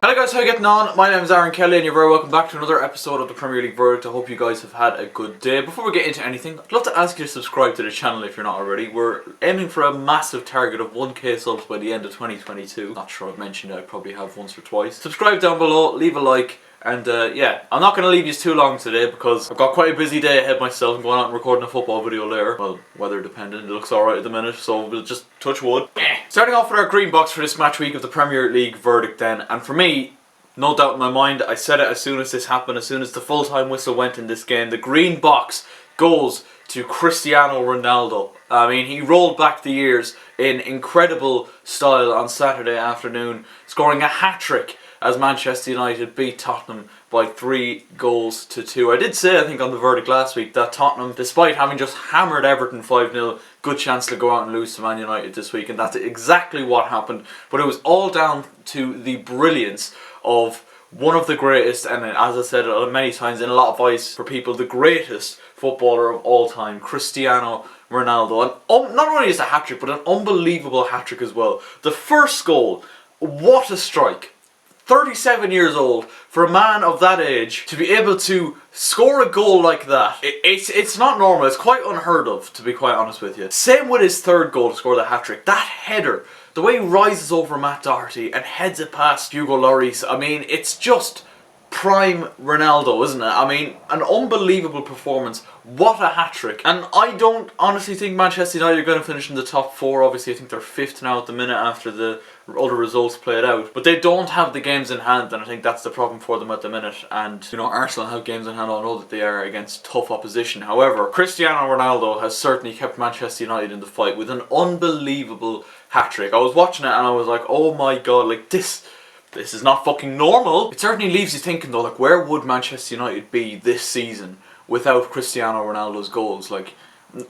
Hello guys, how are you getting on? My name is Aaron Kelly and you're very welcome back to another episode of the Premier League Verdict. I hope you guys have had a good day. Before we get into anything, I'd love to ask you to subscribe to the channel if you're not already. We're aiming for a massive target of 1k subs by the end of 2022. Not sure I've mentioned it, I probably have once or twice. Subscribe down below, leave a like, and yeah, I'm not going to leave you too long today because I've got quite a busy day ahead myself. I'm going out and recording a football video later. Well, weather dependent, it looks alright at the minute, so we'll just touch wood. Starting off with our green box for this match week of the Premier League Verdict then, and for me, no doubt in my mind, I said it as soon as this happened, as soon as the full-time whistle went in this game, the green box goes to Cristiano Ronaldo. I mean, he rolled back the years in incredible style on Saturday afternoon, scoring a hat-trick as Manchester United beat Tottenham by 3-2. I did say, I think, on the verdict last week that Tottenham, despite having just hammered Everton 5-0, good chance to go out and lose to Man United this week, and that's exactly what happened. But it was all down to the brilliance of one of the greatest, and as I said many times in a lot of eyes for people, the greatest footballer of all time, Cristiano Ronaldo. And not only is a hat-trick, but an unbelievable hat-trick as well. The first goal, what a strike. 37 years old, for a man of that age to be able to score a goal like that, it's not normal, it's quite unheard of, to be quite honest with you. Same with his third goal to score the hat-trick. That header, the way he rises over Matt Doherty and heads it past Hugo Lloris, I mean, it's just prime Ronaldo, isn't it? I mean, an unbelievable performance. What a hat-trick. And I don't honestly think Manchester United are going to finish in the top 4. Obviously, I think they're 5th now at the minute after the other results played out. But they don't have the games in hand, and I think that's the problem for them at the minute. And, you know, Arsenal have games in hand. I know that they are against tough opposition. However, Cristiano Ronaldo has certainly kept Manchester United in the fight with an unbelievable hat-trick. I was watching it and I was like, oh my god, like this is not fucking normal. It certainly leaves you thinking though, like, where would Manchester United be this season without Cristiano Ronaldo's goals? Like,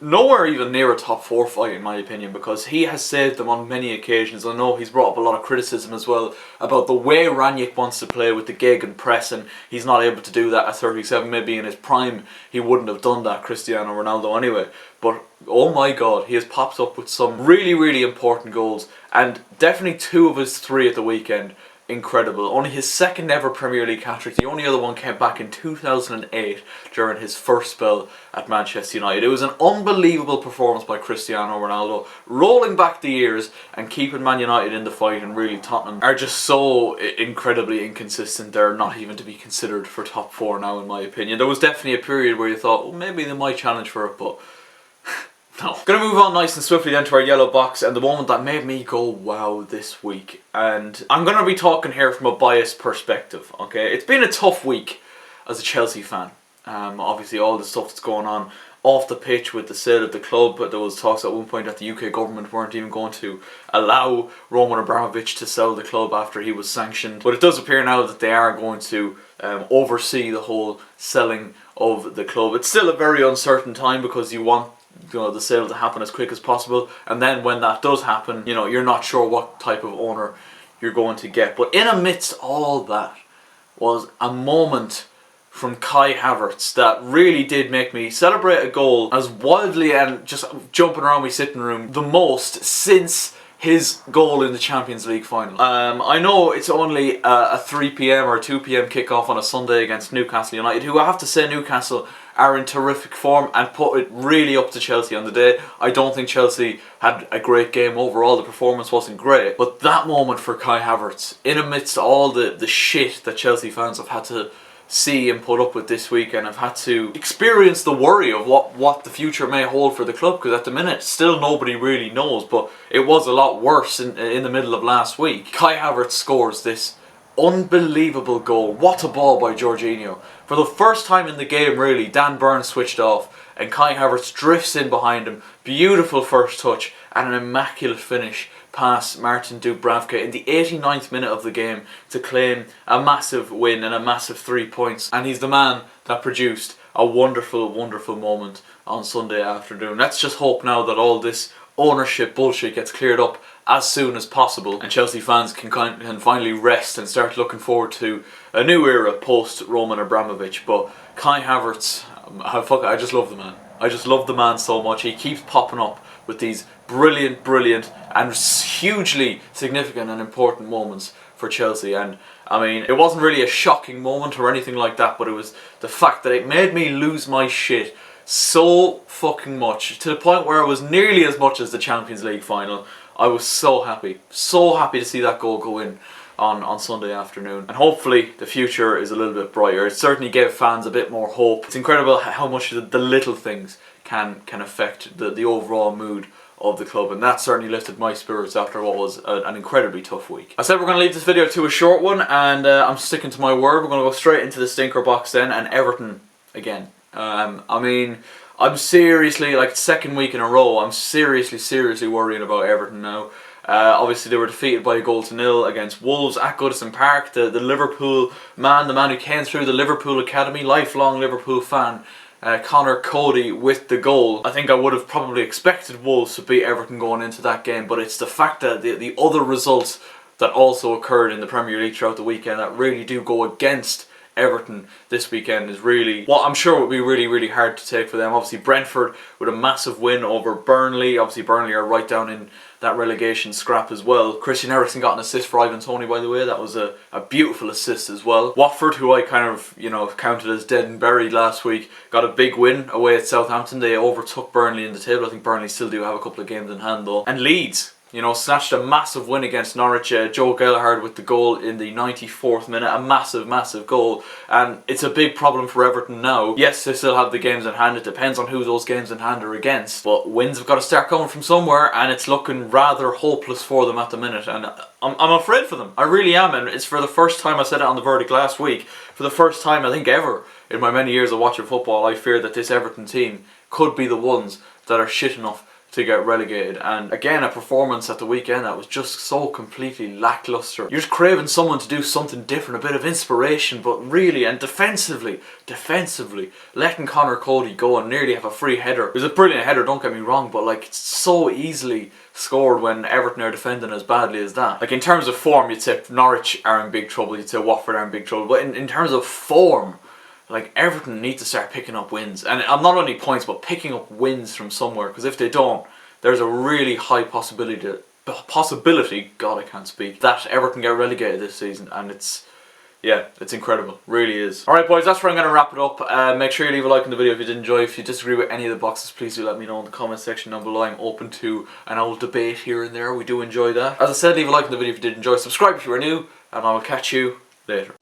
nowhere even near a top 4 fight in my opinion, because he has saved them on many occasions. I know he's brought up a lot of criticism as well about the way Ranić wants to play with the gig and press, and he's not able to do that at 37. Maybe in his prime he wouldn't have done that, Cristiano Ronaldo, anyway. But oh my god, he has popped up with some really, really important goals, and definitely 2 of his 3 at the weekend. Incredible. Only his second ever Premier League hat-trick. The only other one came back in 2008 during his first spell at Manchester United. It was an unbelievable performance by Cristiano Ronaldo, rolling back the years and keeping Man United in the fight. And really, Tottenham are just so incredibly inconsistent. They're not even to be considered for top 4 now, in my opinion. There was definitely a period where you thought, well, maybe they might challenge for it, but no. Gonna move on nice and swiftly then to our yellow box, and the moment that made me go wow this week. And I'm gonna be talking here from a biased perspective, okay? It's been a tough week as a Chelsea fan. Obviously all the stuff that's going on off the pitch with the sale of the club, but there was talks at one point that the UK government weren't even going to allow Roman Abramovich to sell the club after he was sanctioned. But it does appear now that they are going to oversee the whole selling of the club. It's still a very uncertain time because you want, you know, the sale to happen as quick as possible, and then when that does happen, you know, you're not sure what type of owner you're going to get. But in amidst all that was a moment from Kai Havertz that really did make me celebrate a goal as wildly and just jumping around my sitting room the most since his goal in the Champions League final. I know it's only a 3 PM or 2 PM kickoff on a Sunday against Newcastle United, who I have to say Newcastle are in terrific form and put it really up to Chelsea on the day. I don't think Chelsea had a great game overall. The performance wasn't great, but that moment for Kai Havertz, in amidst all the shit that Chelsea fans have had to see and put up with this week, and have had to experience the worry of what the future may hold for the club, because at the minute still nobody really knows, but it was a lot worse in the middle of last week. Kai Havertz scores this unbelievable goal. What a ball by Jorginho. For the first time in the game really, Dan Burns switched off and Kai Havertz drifts in behind him. Beautiful first touch and an immaculate finish past Martin Dubravka in the 89th minute of the game to claim a massive win and a massive 3 points. And he's the man that produced a wonderful, wonderful moment on Sunday afternoon. Let's just hope now that all this ownership bullshit gets cleared up as soon as possible, and Chelsea fans can finally rest and start looking forward to a new era post Roman Abramovich. But Kai Havertz, I just love the man. I just love the man so much. He keeps popping up with these brilliant and hugely significant and important moments for Chelsea. And I mean, it wasn't really a shocking moment or anything like that, but it was the fact that it made me lose my shit so fucking much, to the point where it was nearly as much as the Champions League final. I was so happy to see that goal go in on Sunday afternoon, and hopefully the future is a little bit brighter. It certainly gave fans a bit more hope. It's incredible how much the little things can affect the overall mood of the club, and that certainly lifted my spirits after what was an incredibly tough week. I said we're going to leave this video to a short one, and I'm sticking to my word. We're going to go straight into the stinker box then, and Everton again. I mean, I'm seriously, like, second week in a row, I'm seriously worrying about Everton now. Obviously they were defeated by a 1-0 against Wolves at Goodison Park. The Liverpool man, the man who came through the Liverpool Academy, lifelong Liverpool fan, Connor Cody with the goal. I think I would have probably expected Wolves to beat Everton going into that game, but it's the fact that the other results that also occurred in the Premier League throughout the weekend that really do go against Everton this weekend is really what I'm sure would be really hard to take for them. Obviously Brentford with a massive win over Burnley. Obviously Burnley are right down in that relegation scrap as well. Christian Eriksen got an assist for Ivan Toney, by the way. That was a beautiful assist as well. Watford, who I kind of, you know, counted as dead and buried last week, got a big win away at Southampton. They overtook Burnley in the table. I think Burnley still do have a couple of games in hand though. And Leeds, you know, snatched a massive win against Norwich. Joe Gallagher with the goal in the 94th minute, a massive goal, and it's a big problem for Everton now. Yes, they still have the games in hand. It depends on who those games in hand are against, but wins have got to start coming from somewhere, and it's looking rather hopeless for them at the minute, and I'm afraid for them. I really am, and it's for the first time. I said it on the verdict last week. For the first time, I think ever in my many years of watching football, I fear that this Everton team could be the ones that are shit enough to get relegated. And again, a performance at the weekend that was just so completely lackluster. You're just craving someone to do something different, a bit of inspiration, but really, and defensively, letting Connor Cody go and nearly have a free header. It was a brilliant header, don't get me wrong, but like, it's so easily scored when Everton are defending as badly as that. Like, in terms of form, you'd say Norwich are in big trouble, you'd say Watford are in big trouble, but in terms of form, like, Everton need to start picking up wins, and not only points, but picking up wins from somewhere, because if they don't, there's a really high possibility, God I can't speak, that Everton get relegated this season, and it's incredible, really is. Alright boys, that's where I'm going to wrap it up. Make sure you leave a like on the video if you did enjoy. If you disagree with any of the boxes, please do let me know in the comment section down below. I'm open to an old debate here and there, we do enjoy that. As I said, leave a like on the video if you did enjoy, subscribe if you are new, and I will catch you later.